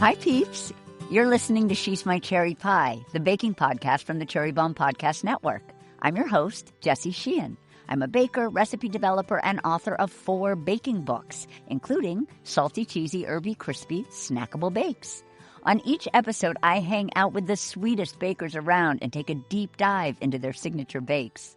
Hi, peeps. You're listening to She's My Cherry Pie, the baking podcast from the Cherry Bombe Podcast Network. I'm your host, Jessie Sheehan. I'm a baker, recipe developer, and author of 4 baking books, including Salty, Cheesy, Herby, Crispy, Snackable Bakes. On each episode, I hang out with the sweetest bakers around and take a deep dive into their signature bakes.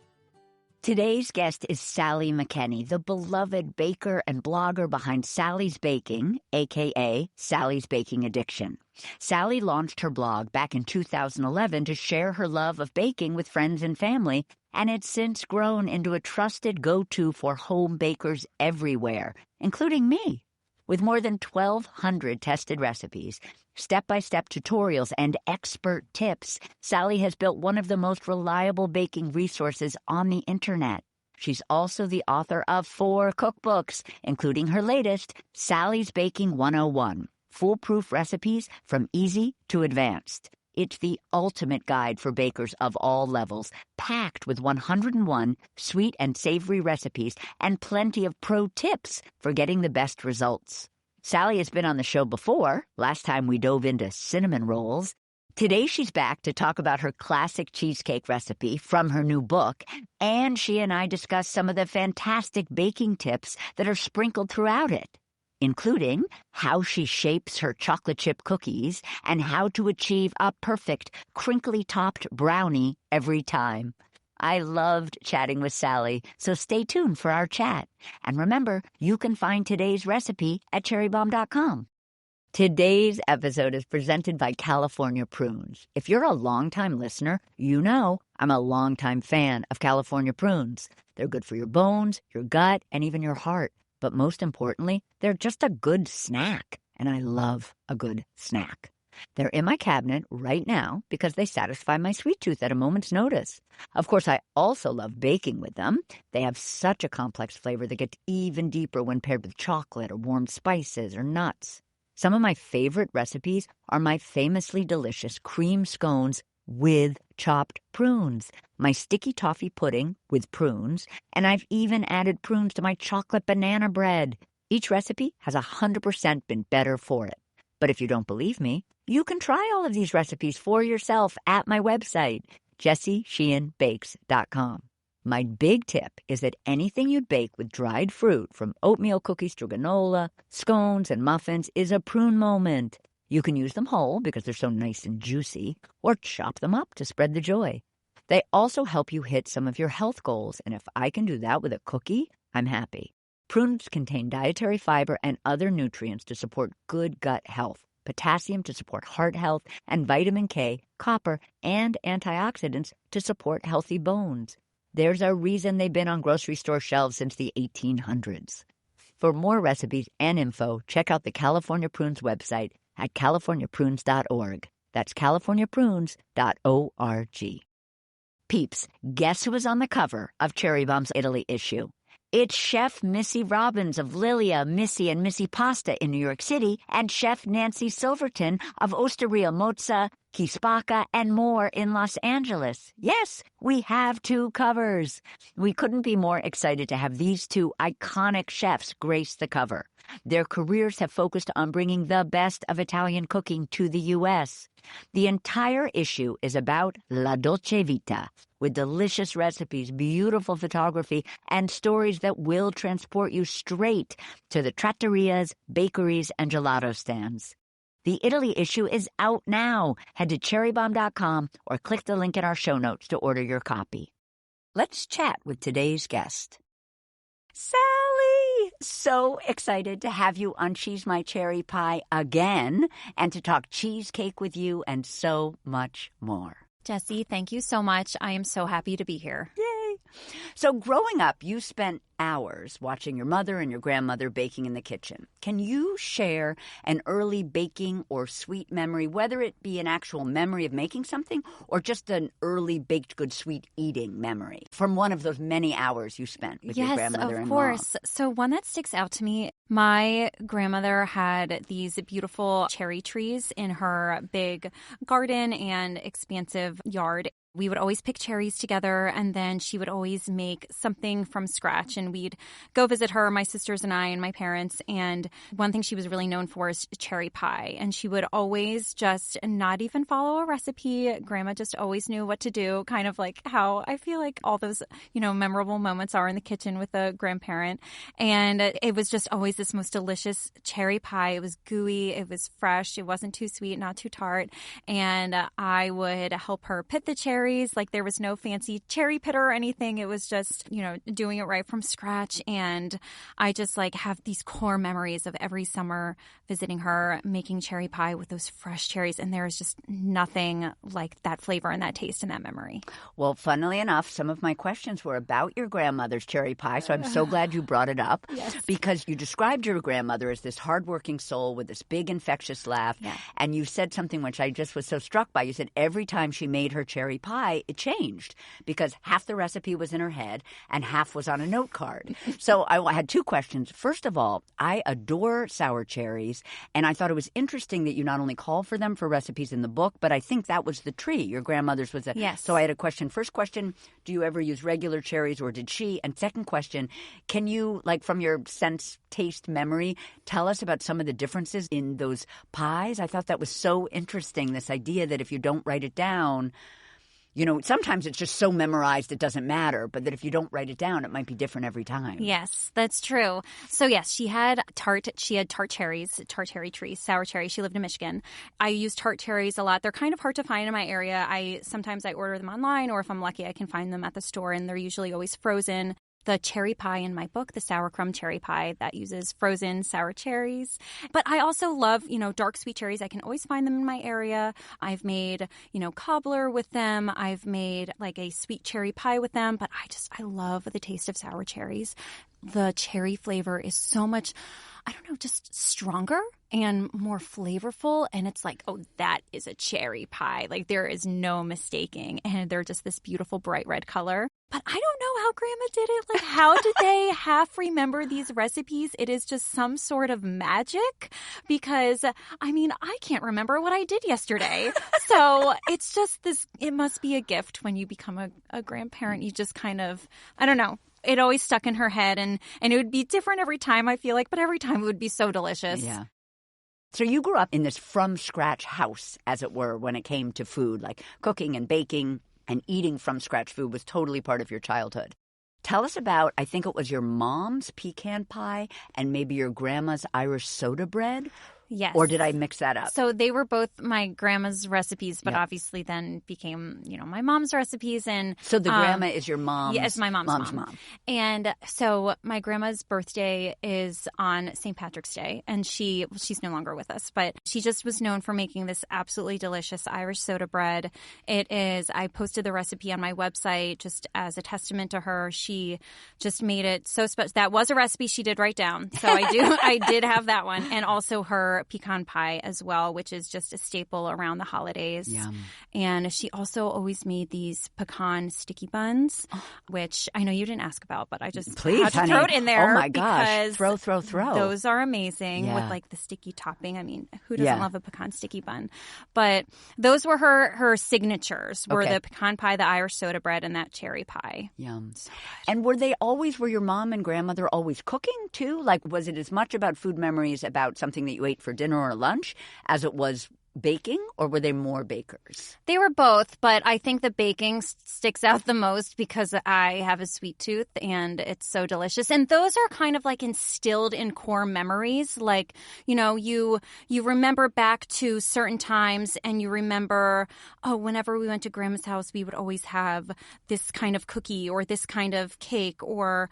Today's guest is Sally McKenney, the beloved baker and blogger behind Sally's Baking, a.k.a. Sally's Baking Addiction. Sally launched her blog back in 2011 to share her love of baking with friends and family, and it's since grown into a trusted go-to for home bakers everywhere, including me. With more than 1,200 tested recipes, step-by-step tutorials, and expert tips, Sally has built one of the most reliable baking resources on the internet. She's also the author of 4 cookbooks, including her latest, Sally's Baking 101, Foolproof Recipes From Easy to Advanced. It's the ultimate guide for bakers of all levels, packed with 101 sweet and savory recipes and plenty of pro tips for getting the best results. Sally has been on the show before. Last time we dove into cinnamon rolls. Today she's back to talk about her classic cheesecake recipe from her new book, and she and I discuss some of the fantastic baking tips that are sprinkled throughout it, including how she shapes her chocolate chip cookies and how to achieve a perfect crinkly-topped brownie every time. I loved chatting with Sally, so stay tuned for our chat. And remember, you can find today's recipe at cherrybombe.com. Today's episode is presented by California Prunes. If you're a longtime listener, you know I'm a longtime fan of California Prunes. They're good for your bones, your gut, and even your heart. But most importantly, they're just a good snack, and I love a good snack. They're in my cabinet right now because they satisfy my sweet tooth at a moment's notice. Of course, I also love baking with them. They have such a complex flavor that gets even deeper when paired with chocolate or warm spices or nuts. Some of my favorite recipes are my famously delicious cream scones with chopped prunes, my sticky toffee pudding with prunes, and I've even added prunes to my chocolate banana bread. Each recipe has 100% been better for it. But if you don't believe me, you can try all of these recipes for yourself at my website, jessiesheehanbakes.com. My big tip is that anything you'd bake with dried fruit, from oatmeal cookies to granola, scones, and muffins, is a prune moment. You can use them whole because they're so nice and juicy, or chop them up to spread the joy. They also help you hit some of your health goals, and if I can do that with a cookie, I'm happy. Prunes contain dietary fiber and other nutrients to support good gut health, potassium to support heart health, and vitamin K, copper, and antioxidants to support healthy bones. There's a reason they've been on grocery store shelves since the 1800s. For more recipes and info, check out the California Prunes website at californiaprunes.org. That's californiaprunes.org. Peeps, guess who was on the cover of Cherry Bombe's Italy issue? It's Chef Missy Robbins of Lilia, Missy, and Missy Pasta in New York City, and Chef Nancy Silverton of Osteria Mozza, Chi Spacca, and more in Los Angeles. Yes, we have 2 covers. We couldn't be more excited to have these 2 iconic chefs grace the cover. Their careers have focused on bringing the best of Italian cooking to the U.S. The entire issue is about La Dolce Vita, with delicious recipes, beautiful photography, and stories that will transport you straight to the trattorias, bakeries, and gelato stands. The Italy issue is out now. Head to cherrybombe.com or click the link in our show notes to order your copy. Let's chat with today's guest. Sally! So excited to have you on She's My Cherry Pie again and to talk cheesecake with you and so much more. Jessie, thank you so much. I am so happy to be here. Yay! So growing up, you spent hours watching your mother and your grandmother baking in the kitchen. Can you share an early baking or sweet memory, whether it be an actual memory of making something or just an early baked good sweet eating memory from one of those many hours you spent with your grandmother and mom? Yes, of course. So one that sticks out to me, my grandmother had these beautiful cherry trees in her big garden and expansive yard. We would always pick cherries together, and then she would always make something from scratch, and we'd go visit her, my sisters and I, and my parents. And one thing she was really known for is cherry pie, and she would always just not even follow a recipe. Grandma just always knew what to do, kind of like how I feel like all those, memorable moments are in the kitchen with a grandparent. And it was just always this most delicious cherry pie. It was gooey, it was fresh, it wasn't too sweet, not too tart. And I would help her pit the cherries. Like there was no fancy cherry pitter or anything. It was just, doing it right from scratch. And I just have these core memories of every summer visiting her, making cherry pie with those fresh cherries. And there is just nothing like that flavor and that taste and that memory. Well, funnily enough, some of my questions were about your grandmother's cherry pie. So I'm so glad you brought it up. Yes. Because you described your grandmother as this hardworking soul with this big infectious laugh. Yeah. And you said something which I just was so struck by. You said every time she made her cherry pie, it changed because half the recipe was in her head and half was on a note card. So I had two questions. First of all, I adore sour cherries, and I thought it was interesting that you not only call for them for recipes in the book, but I think that was the tree. Your grandmother's was a... Yes. So I had a question. First question, do you ever use regular cherries, or did she? And second question, can you, from your sense, taste, memory, tell us about some of the differences in those pies? I thought that was so interesting, this idea that if you don't write it down... sometimes it's just so memorized it doesn't matter, but that if you don't write it down, it might be different every time. Yes, that's true. So yes, she had tart cherries, tart cherry trees, sour cherries. She lived in Michigan. I use tart cherries a lot. They're kind of hard to find in my area. Sometimes I order them online, or if I'm lucky, I can find them at the store, and they're usually always frozen. The cherry pie in my book, the sour crumb cherry pie, that uses frozen sour cherries. But I also love, dark sweet cherries. I can always find them in my area. I've made, cobbler with them. I've made a sweet cherry pie with them. But I love the taste of sour cherries. The cherry flavor is so much, just stronger and more flavorful. And it's that is a cherry pie. There is no mistaking. And they're just this beautiful bright red color. But I don't know how Grandma did it. How did they half remember these recipes? It is just some sort of magic because, I can't remember what I did yesterday. So it's just this, it must be a gift when you become a grandparent. You just kind of, I don't know. It always stuck in her head, and it would be different every time, I feel like, but every time it would be so delicious. Yeah. So you grew up in this from-scratch house, as it were, when it came to food, cooking and baking and eating from-scratch food was totally part of your childhood. Tell us about, I think it was your mom's pecan pie and maybe your grandma's Irish soda bread. Yes. Or did I mix that up? So they were both my grandma's recipes, but Yep. obviously then became, my mom's recipes. And so the grandma is your mom's? Yeah, it's my mom's mom. And so my grandma's birthday is on St. Patrick's Day, and she's no longer with us, but she just was known for making this absolutely delicious Irish soda bread. I posted the recipe on my website just as a testament to her. She just made it so special. That was a recipe she did write down. So I did have that one. And also her pecan pie as well, which is just a staple around the holidays. Yum. And she also always made these pecan sticky buns, which I know you didn't ask about, but I just Please, had to honey. throw it in there. Oh my gosh. Because Throw. those are amazing Yeah. with the sticky topping. Who doesn't Yeah. love a pecan sticky bun? But those were her signatures, were Okay. the pecan pie, the Irish soda bread, and that cherry pie. Yum. So And were your mom and grandmother always cooking too? Was it as much about food memories about something that you ate for dinner or lunch as it was baking, or were they more bakers? They were both, but I think the baking sticks out the most because I have a sweet tooth and it's so delicious. And those are kind of instilled in core memories. You remember back to certain times and you remember, whenever we went to Grandma's house, we would always have this kind of cookie or this kind of cake, or,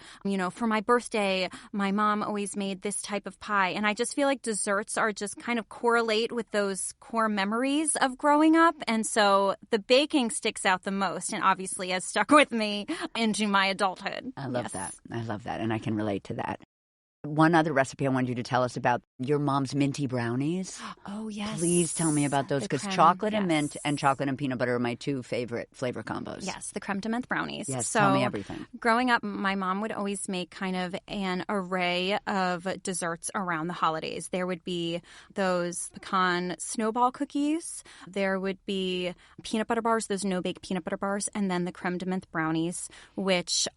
for my birthday, my mom always made this type of pie. And I just feel like desserts are just kind of correlate with those core memories of growing up. And so the baking sticks out the most and obviously has stuck with me into my adulthood. I love that. I love that. And I can relate to that. One other recipe I wanted you to tell us about, your mom's minty brownies. Oh, yes. Please tell me about those, because chocolate and mint and chocolate and peanut butter are my two favorite flavor combos. Yes, the creme de menthe brownies. Yes, so, tell me everything. Growing up, my mom would always make kind of an array of desserts around the holidays. There would be those pecan snowball cookies. There would be peanut butter bars, those no-bake peanut butter bars, and then the creme de menthe brownies, which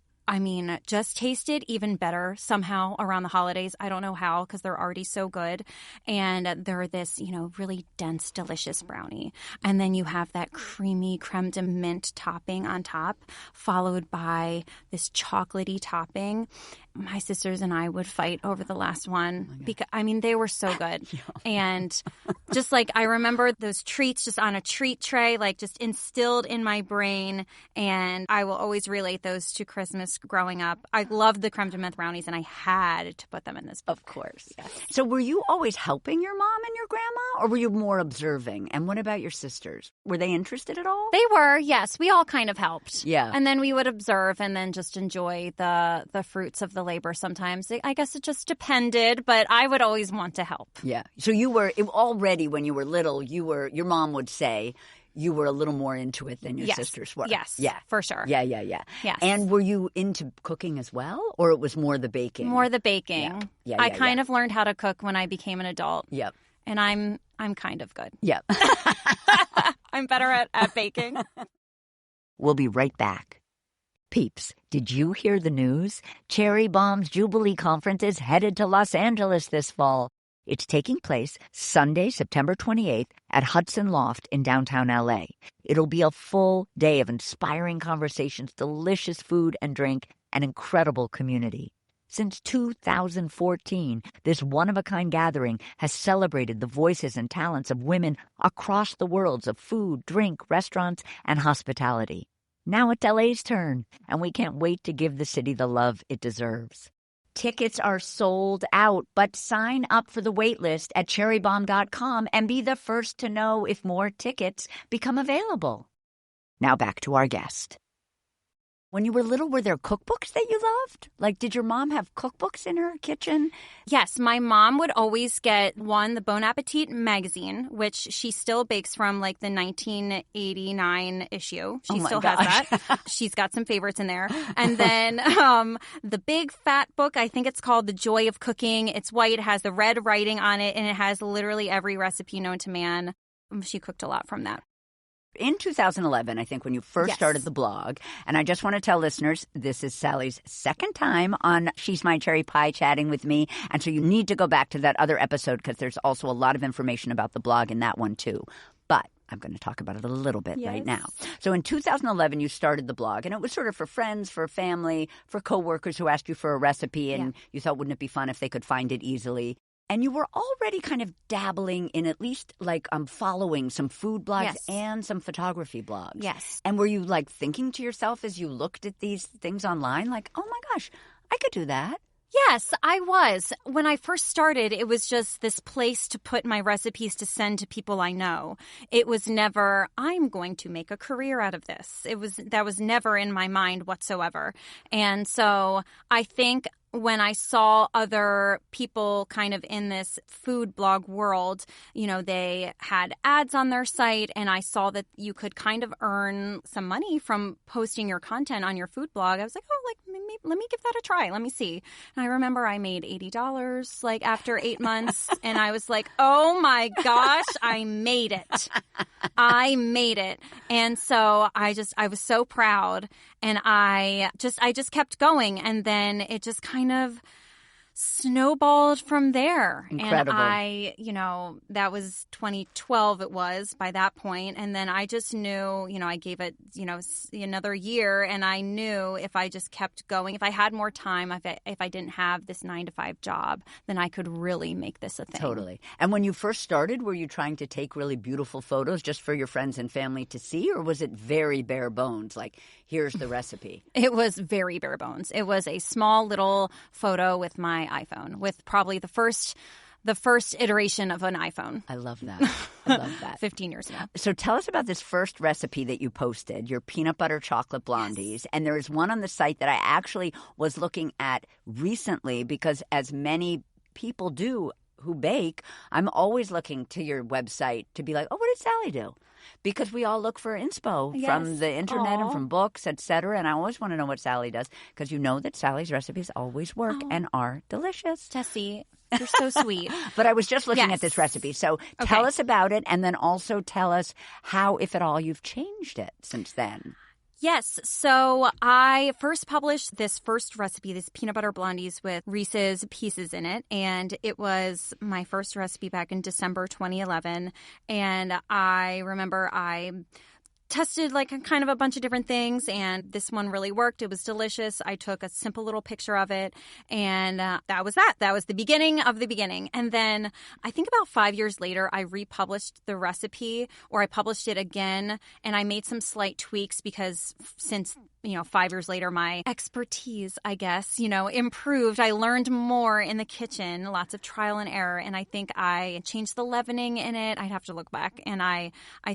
just tasted even better somehow around the holidays. I don't know how, because they're already so good. And they're this, really dense, delicious brownie. And then you have that creamy creme de menthe topping on top, followed by this chocolatey topping. My sisters and I would fight over the last one because, they were so good. And just I remember those treats just on a treat tray, just instilled in my brain. And I will always relate those to Christmas growing up. I loved the creme de menthe brownies, and I had to put them in this book. Of course. Yes. So were you always helping your mom and your grandma, or were you more observing? And what about your sisters? Were they interested at all? They were, yes. We all kind of helped. Yeah. And then we would observe and then just enjoy the fruits of the labor sometimes. I guess it just depended, but I would always want to help. Yeah. So you were already, when you were little, your mom would say you were a little more into it than your sisters were. Yes. Yeah. For sure. Yeah. Yes. And were you into cooking as well, or it was more the baking? More the baking. Yeah. I kind of learned how to cook when I became an adult. Yep. And I'm kind of good. Yep. I'm better at baking. We'll be right back. Peeps, did you hear the news? Cherry Bombe's Jubilee Conference is headed to Los Angeles this fall. It's taking place Sunday, September 28th at Hudson Loft in downtown LA. It'll be a full day of inspiring conversations, delicious food and drink, and incredible community. Since 2014, this one-of-a-kind gathering has celebrated the voices and talents of women across the worlds of food, drink, restaurants, and hospitality. Now it's LA's turn, and we can't wait to give the city the love it deserves. Tickets are sold out, but sign up for the wait list at cherrybombe.com and be the first to know if more tickets become available. Now back to our guest. When you were little, were there cookbooks that you loved? Did your mom have cookbooks in her kitchen? Yes, my mom would always get the Bon Appetit magazine, which she still bakes from the 1989 issue. She still has that. She's got some favorites in there. And then the big fat book, I think it's called The Joy of Cooking. It's white, it has the red writing on it, and it has literally every recipe known to man. She cooked a lot from that. In 2011, I think, when you first started the blog, and I just want to tell listeners, this is Sally's second time on She's My Cherry Pie chatting with me, and so you need to go back to that other episode because there's also a lot of information about the blog in that one too. But I'm going to talk about it a little bit right now. So in 2011, you started the blog, and it was sort of for friends, for family, for coworkers who asked you for a recipe, and you thought, wouldn't it be fun if they could find it easily? And you were already kind of dabbling in at least following some food blogs and some photography blogs. Yes. And were you thinking to yourself as you looked at these things online, oh my gosh, I could do that? Yes, I was. When I first started, it was just this place to put my recipes to send to people I know. It was never, I'm going to make a career out of this. That was never in my mind whatsoever. And so I think when I saw other people kind of in this food blog world, they had ads on their site, and I saw that you could kind of earn some money from posting your content on your food blog. I was like, let me give that a try. Let me see. And I remember I made $80 after 8 months, and I was like, oh my gosh, I made it. I made it. And so I was so proud, and I just kept going, and then it just kind of snowballed from there. Incredible. And that was 2012 it was by that point. And then I just knew, I gave it, another year, and I knew if I just kept going, if I had more time, if I didn't have this 9-to-5 job, then I could really make this a thing. Totally. And when you first started, were you trying to take really beautiful photos just for your friends and family to see, or was it very bare bones? Here's the recipe. It was very bare bones. It was a small little photo with my iPhone, with probably the first the first iteration of an iPhone. I love that. I love that. 15 years ago. So tell us about this first recipe that you posted, your peanut butter chocolate blondies. Yes. And there is one on the site that I actually was looking at recently because as many people do who bake, I'm always looking to your website to be like, oh, what did Sally do? Because we all look for inspo from the internet and from books, etc. And I always want to know what Sally does because you know that Sally's recipes always work and are delicious. Jessie, you're so sweet. But I was just looking at this recipe. So tell us about it and then also tell us how, if at all, you've changed it since then. Yes. So I first published this first recipe, this peanut butter blondies with Reese's Pieces in it. And it was my first recipe back in December 2011. And I remember I tested like kind of a bunch of different things, and this one really worked. It was delicious. I took a simple little picture of it, and that was that. That was the beginning of the beginning. And then I think about 5 years later, I republished the recipe, or I published it again, and I made some slight tweaks because since 5 years later, my expertise, I guess, improved. I learned more in the kitchen, lots of trial and error. And I think I changed the leavening in it. I'd have to look back. And I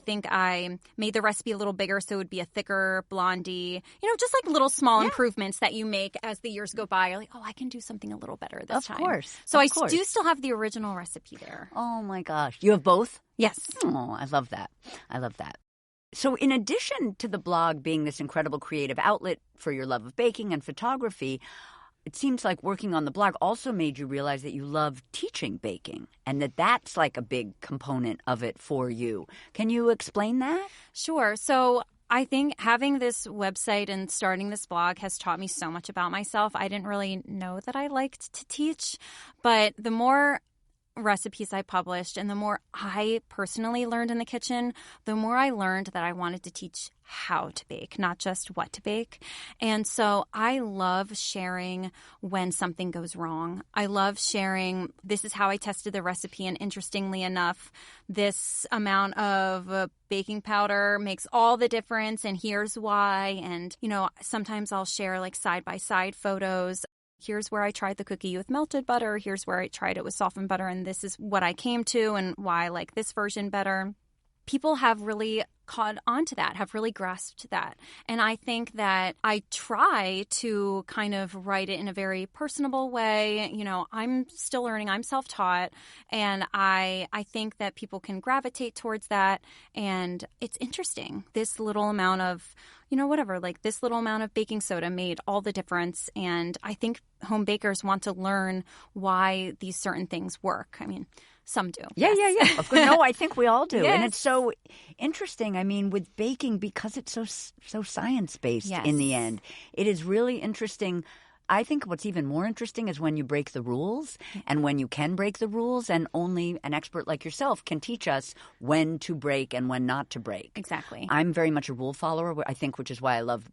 think I made the recipe a little bigger so it would be a thicker blondie. Just like little small improvements that you make as the years go by. You're like, oh, I can do something a little better this time. Of course. So I do still have the original recipe there. Oh, my gosh. You have both? Yes. Oh, I love that. I love that. So in addition to the blog being this incredible creative outlet for your love of baking and photography, it seems like working on the blog also made you realize that you love teaching baking and that that's like a big component of it for you. Can you explain that? Sure. So I think having this website and starting this blog has taught me so much about myself. I didn't really know that I liked to teach, but the more recipes I published and the more I personally learned in the kitchen, the more I learned that I wanted to teach how to bake, not just what to bake. And so I love sharing when something goes wrong. I love sharing, this is how I tested the recipe, and interestingly enough, this amount of baking powder makes all the difference, and here's why. And, sometimes I'll share like side-by-side photos. Here's where I tried the cookie with melted butter. Here's where I tried it with softened butter. And this is what I came to and why I like this version better. People have really caught on to that, have really grasped that. And I think that I try to kind of write it in a very personable way. I'm still learning. I'm self-taught. And I think that people can gravitate towards that. And it's interesting. This little amount of this little amount of baking soda made all the difference. And I think home bakers want to learn why these certain things work. I mean, some do. Yeah. Of course. No, I think we all do. Yes. And it's so interesting. I mean, with baking, because it's so science-based in the end, it is really interesting. I think what's even more interesting is when you break the rules and when you can break the rules, and only an expert like yourself can teach us when to break and when not to break. Exactly. I'm very much a rule follower, I think, which is why I love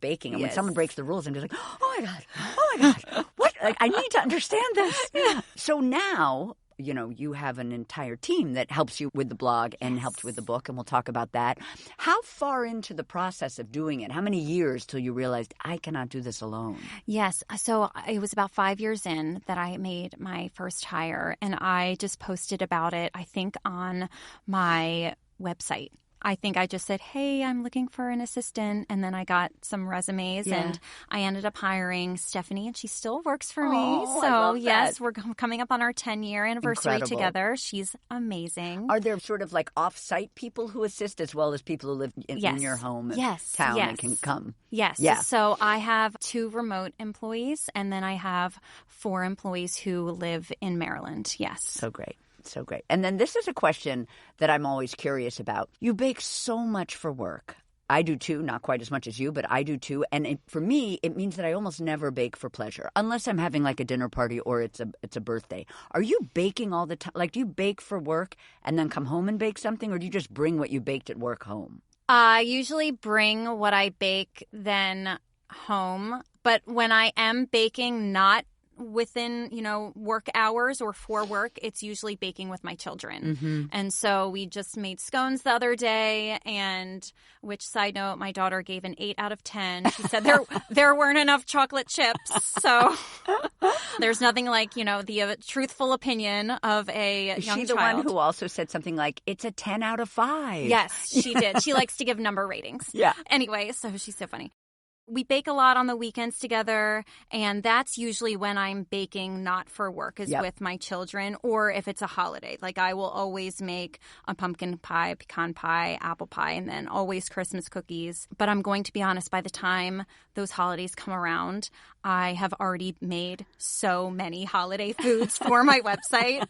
baking. And when someone breaks the rules, I'm just like, oh my God, what? Like, I need to understand this. Yeah. So now, you have an entire team that helps you with the blog and helped with the book, and we'll talk about that. How far into the process of doing it? How many years till you realized I cannot do this alone? Yes. So it was about 5 years in that I made my first hire, and I just posted about it, I think, on my website. I think I just said, hey, I'm looking for an assistant. And then I got some resumes and I ended up hiring Stephanie, and she still works for me. So, yes, we're coming up on our 10-year anniversary together. She's amazing. Are there sort of like off-site people who assist as well as people who live in your home and town and can come? Yes. Yeah. So I have 2 remote employees, and then I have 4 employees who live in Maryland. Yes. So great. So great. And then this is a question that I'm always curious about. You bake so much for work. I do too, not quite as much as you, but I do too. And for me, it means that I almost never bake for pleasure, unless I'm having like a dinner party or it's a birthday. Are you baking all the time? Like, do you bake for work and then come home and bake something, or do you just bring what you baked at work home? I usually bring what I bake then home. But when I am baking, not within, work hours or for work, it's usually baking with my children. Mm-hmm. And so we just made scones the other day, and which, side note, my daughter gave an 8 out of 10. She said there weren't enough chocolate chips. So there's nothing like, the truthful opinion of a young child. Is she the one who also said something like, it's a 10 out of 5? Yes, she did. She likes to give number ratings. Yeah. Anyway, so she's so funny. We bake a lot on the weekends together, and that's usually when I'm baking not for work, is with my children, or if it's a holiday. Like, I will always make a pumpkin pie, pecan pie, apple pie, and then always Christmas cookies. But I'm going to be honest, by the time those holidays come around, I have already made so many holiday foods for my website.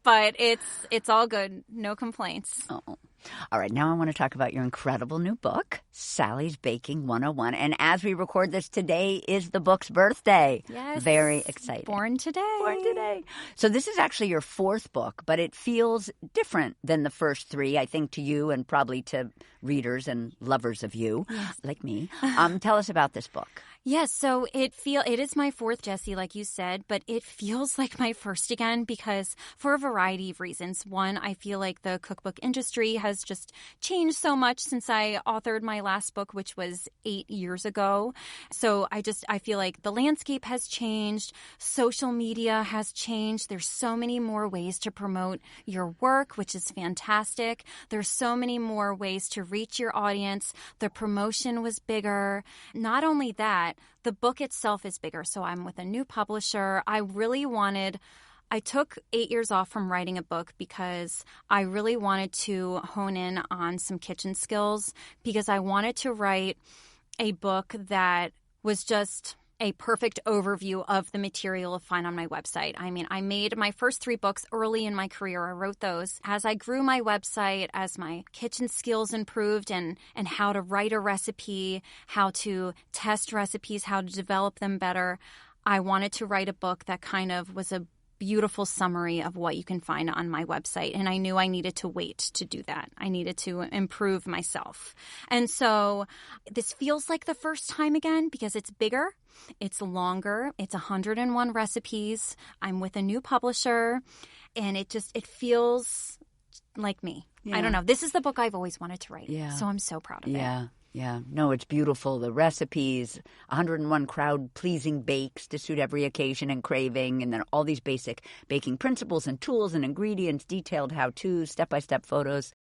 But it's all good. No complaints. Oh. All right, now I want to talk about your incredible new book, Sally's Baking 101. And as we record this, today is the book's birthday. Yes. Very exciting. Born today. So this is actually your 4th book, but it feels different than the first 3, I think, to you and probably to readers and lovers of you, like me. Tell us about this book. Yes, so it is my 4th, Jessie, like you said, but it feels like my first again because for a variety of reasons. One, I feel like the cookbook industry has just changed so much since I authored my last book, which was 8 years ago. So I feel like the landscape has changed. Social media has changed. There's so many more ways to promote your work, which is fantastic. There's so many more ways to reach your audience. The promotion was bigger. Not only that, the book itself is bigger. So I'm with a new publisher. I took 8 years off from writing a book because I really wanted to hone in on some kitchen skills, because I wanted to write a book that was just a perfect overview of the material you'll find on my website. I mean, I made my first 3 books early in my career. I wrote those. As I grew my website, as my kitchen skills improved and how to write a recipe, how to test recipes, how to develop them better, I wanted to write a book that kind of was a beautiful summary of what you can find on my website. And I knew I needed to wait to do that. I needed to improve myself. And so this feels like the first time again because it's bigger, it's longer, it's 101 recipes. I'm with a new publisher, and it feels like me. Yeah. I don't know. This is the book I've always wanted to write. Yeah. So I'm so proud of it. Yeah. No, it's beautiful. The recipes, 101 crowd-pleasing bakes to suit every occasion and craving, and then all these basic baking principles and tools and ingredients, detailed how-tos, step-by-step photos.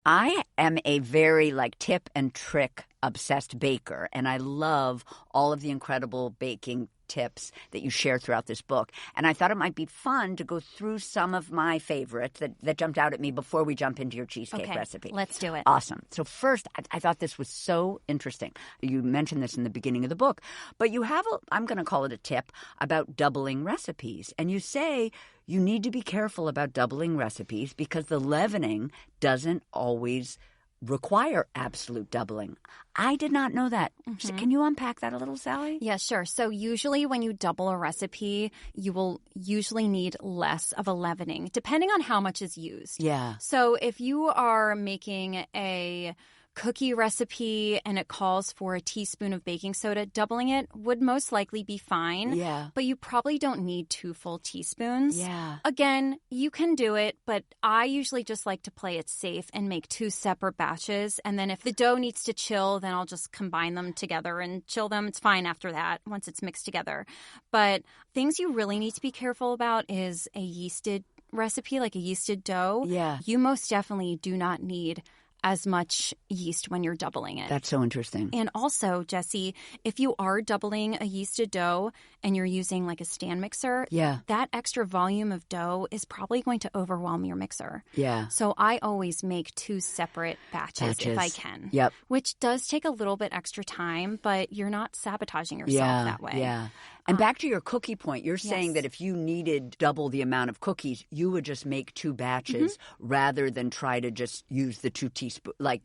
I am a very, tip and trick obsessed baker, and I love all of the incredible baking tips that you share throughout this book. And I thought it might be fun to go through some of my favorites that jumped out at me before we jump into your cheesecake recipe. Let's do it. Awesome. So first, I thought this was so interesting. You mentioned this in the beginning of the book, but you have I'm going to call it a tip about doubling recipes. And you say you need to be careful about doubling recipes because the leavening doesn't always require absolute doubling. I did not know that. Mm-hmm. So can you unpack that a little, Sally? Yeah, sure. So usually when you double a recipe, you will usually need less of a leavening, depending on how much is used. Yeah. So if you are making a cookie recipe and it calls for a teaspoon of baking soda, doubling it would most likely be fine. Yeah. But you probably don't need 2 full teaspoons. Yeah. Again, you can do it, but I usually just like to play it safe and make 2 separate batches. And then if the dough needs to chill, then I'll just combine them together and chill them. It's fine after that once it's mixed together. But things you really need to be careful about is a yeasted recipe, like a yeasted dough. Yeah. You most definitely do not need as much yeast when you're doubling it. That's so interesting. And also, Jessie, if you are doubling a yeasted dough and you're using a stand mixer, that extra volume of dough is probably going to overwhelm your mixer. Yeah. So I always make 2 separate batches if I can. Yep. Which does take a little bit extra time, but you're not sabotaging yourself that way. Yeah. And back to your cookie point, you're saying that if you needed double the amount of cookies, you would just make 2 batches rather than try to just use the 2 teaspoons.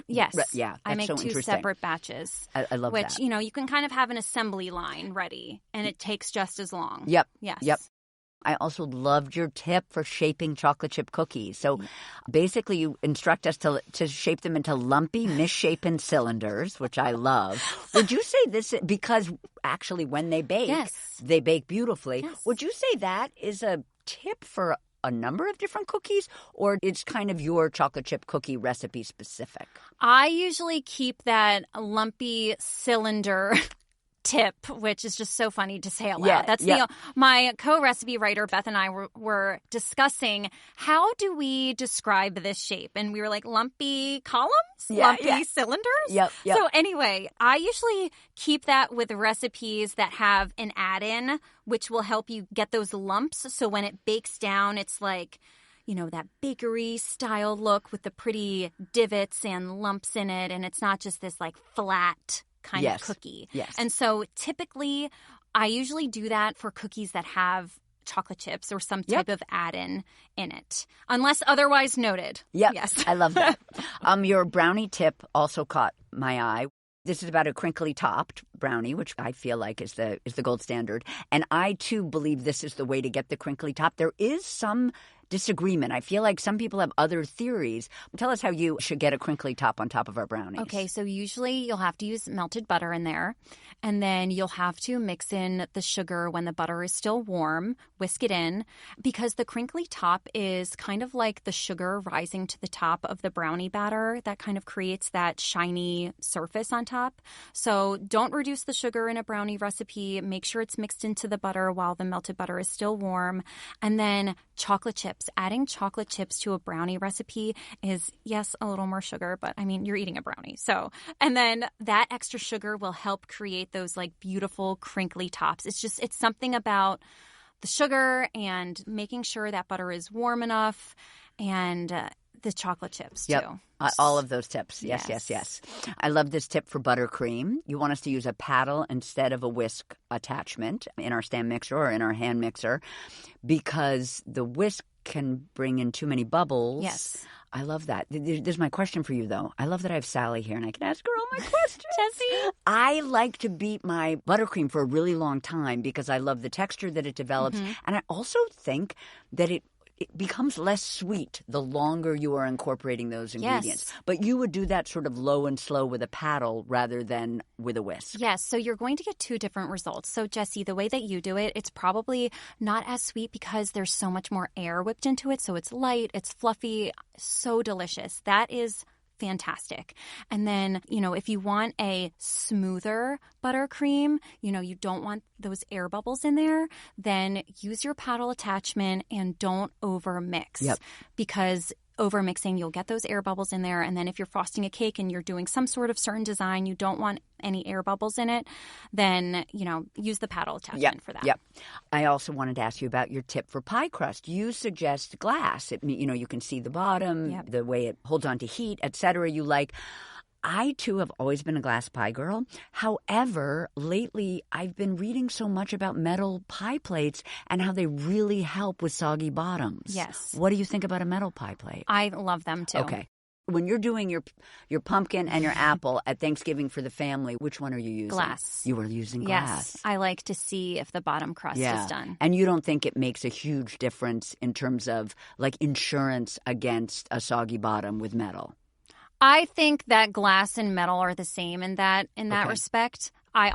Yes. Yeah, that's I make so 2 interesting. separate batches. I love that. Which, you can kind of have an assembly line ready, and it takes just as long. Yep. Yes. Yep. I also loved your tip for shaping chocolate chip cookies. So basically you instruct us to shape them into lumpy, misshapen cylinders, which I love. Would you say this, because actually when they bake, they bake beautifully. Yes. Would you say that is a tip for a number of different cookies, or it's kind of your chocolate chip cookie recipe specific? I usually keep that lumpy cylinder tip, which is just so funny to say out loud. Yeah, That's my co-recipe writer, Beth, and I were discussing how do we describe this shape? And we were like, lumpy columns? Lumpy cylinders? Yep. So anyway, I usually keep that with recipes that have an add-in, which will help you get those lumps. So when it bakes down, it's like, you know, that bakery style look with the pretty divots and lumps in it. And it's not just this like flat kind of cookie. Yes. And so typically I usually do that for cookies that have chocolate chips or some type of add-in in it, unless otherwise noted. Yep. Yes. I love that. Your brownie tip also caught my eye. This is about a crinkly-topped brownie, which I feel like is the gold standard. And I, too, believe this is the way to get the crinkly top. There is some disagreement. I feel like some people have other theories. Tell us how you should get a crinkly top on top of our brownies. Okay, so usually you'll have to use melted butter in there, and then you'll have to mix in the sugar when the butter is still warm, whisk it in, because the crinkly top is kind of like the sugar rising to the top of the brownie batter that kind of creates that shiny surface on top. So don't reduce the sugar in a brownie recipe. Make sure it's mixed into the butter while the melted butter is still warm. And then chocolate chips. Adding chocolate chips to a brownie recipe is, yes, a little more sugar, but I mean, you're eating a brownie. So, and then that extra sugar will help create those like beautiful crinkly tops. It's something about the sugar and making sure that butter is warm enough, and the chocolate chips too. All of those tips. Yes. I love this tip for buttercream. You want us to use a paddle instead of a whisk attachment in our stand mixer or in our hand mixer, because the whisk can bring in too many bubbles. Yes. I love that. There's my question for you, though. I love that I have Sally here and I can ask her all my questions. Jessie? I like to beat my buttercream for a really long time because I love the texture that it develops. Mm-hmm. And I also think that it becomes less sweet the longer you are incorporating those ingredients. Yes. But you would do that sort of low and slow with a paddle rather than with a whisk. Yes, so you're going to get two different results. So, Jessie, the way that you do it, it's probably not as sweet because there's so much more air whipped into it. So it's light, it's fluffy, so delicious. That is fantastic. And then, if you want a smoother buttercream, you don't want those air bubbles in there, then use your paddle attachment and don't over mix. Yep. Because over mixing, you'll get those air bubbles in there. And then if you're frosting a cake and you're doing some sort of certain design, you don't want any air bubbles in it, then, use the paddle attachment for that. Yep. I also wanted to ask you about your tip for pie crust. You suggest glass. You can see the bottom, the way it holds on to heat, etc. You like. I, too, have always been a glass pie girl. However, lately, I've been reading so much about metal pie plates and how they really help with soggy bottoms. Yes. What do you think about a metal pie plate? I love them, too. Okay. When you're doing your pumpkin and your apple at Thanksgiving for the family, which one are you using? Glass. You were using glass. Yes. I like to see if the bottom crust is done. And you don't think it makes a huge difference in terms of like insurance against a soggy bottom with metal? I think that glass and metal are the same in that respect. I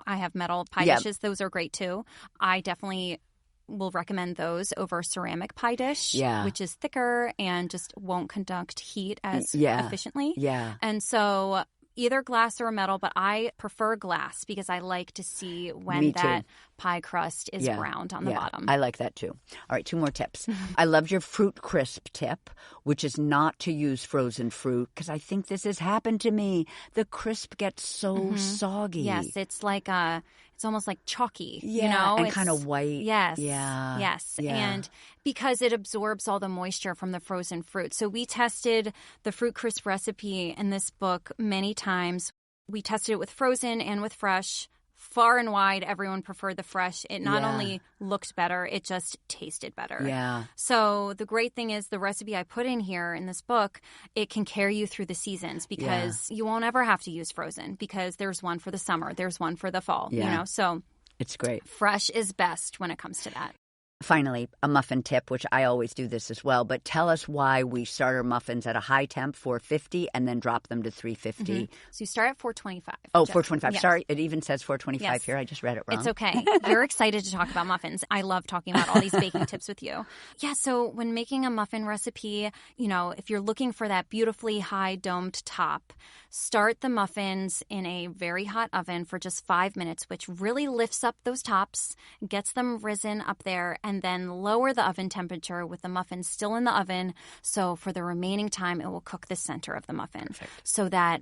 have metal pie dishes. Those are great too. I definitely will recommend those over ceramic pie dish, which is thicker and just won't conduct heat as efficiently. Yeah. And so either glass or metal, but I prefer glass because I like to see when that pie crust is browned on the bottom. I like that too. All right, 2 more tips. I loved your fruit crisp tip, which is not to use frozen fruit, because I think this has happened to me. The crisp gets so soggy. Yes, it's like it's almost like chalky, and kind of white. Yes. Yeah. Yes. Yeah. And because it absorbs all the moisture from the frozen fruit. So we tested the fruit crisp recipe in this book many times. We tested it with frozen and with fresh. Far and wide, everyone preferred the fresh. It not only looked better, it just tasted better. Yeah. So the great thing is the recipe I put in here in this book, it can carry you through the seasons because you won't ever have to use frozen because there's one for the summer, there's one for the fall, So it's great. Fresh is best when it comes to that. Finally, a muffin tip, which I always do this as well, but tell us why we start our muffins at a high temp, 450, and then drop them to 350. So you start at 425. Oh, 425. Yes. Sorry, it even says 425 Yes. here. I just read it wrong. It's okay. You're excited to talk about muffins. I love talking about all these baking tips with you. Yeah, so when making a muffin recipe, if you're looking for that beautifully high domed top, start the muffins in a very hot oven for just 5 minutes, which really lifts up those tops, gets them risen up there, and then lower the oven temperature with the muffins still in the oven. So for the remaining time, it will cook the center of the muffin. Perfect. So that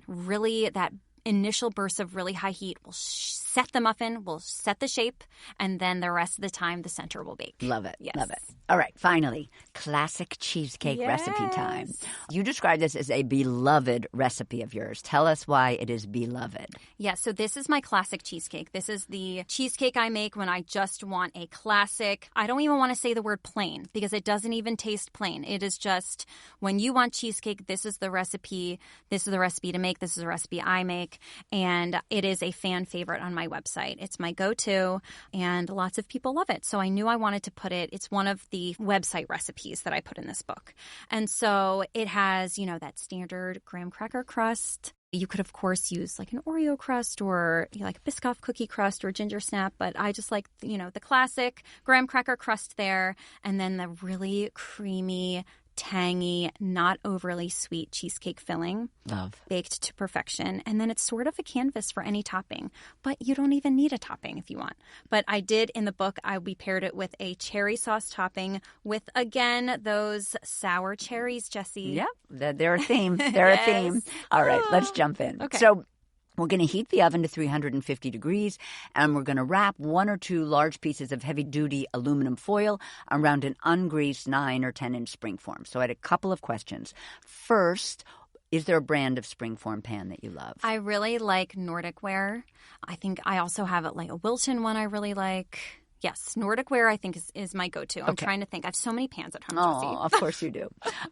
initial burst of really high heat will set the muffin, will set the shape, and then the rest of the time the center will bake. Love it. Yes. Love it. All right, finally, classic cheesecake recipe time. You described this as a beloved recipe of yours. Tell us why it is beloved. Yeah, so this is my classic cheesecake. This is the cheesecake I make when I just want a classic. I don't even want to say the word plain because it doesn't even taste plain. It is just when you want cheesecake, this is the recipe. This is the recipe to make. This is the recipe I make. And it is a fan favorite on my website. It's my go-to, and lots of people love it. So I knew I wanted to put it. It's one of the website recipes that I put in this book. And so it has, that standard graham cracker crust. You could, of course, use like an Oreo crust or like a Biscoff cookie crust or ginger snap, but I just like, the classic graham cracker crust there, and then the really creamy, tangy, not overly sweet cheesecake filling. Love. Baked to perfection. And then it's sort of a canvas for any topping, but you don't even need a topping if you want. But I did in the book, we paired it with a cherry sauce topping with, again, those sour cherries, Jessie. Yeah, they're a theme. They're a theme. All right, let's jump in. Okay. So we're going to heat the oven to 350 degrees, and we're going to wrap 1 or 2 large pieces of heavy-duty aluminum foil around an ungreased 9 or 10-inch springform. So I had a couple of questions. First, is there a brand of springform pan that you love? I really like Nordic Ware. I think I also have like a Wilton one I really like. Yes, Nordic Ware I think is my go-to. I'm trying to think. I have so many pans at home, Jessie. Oh, of course you do.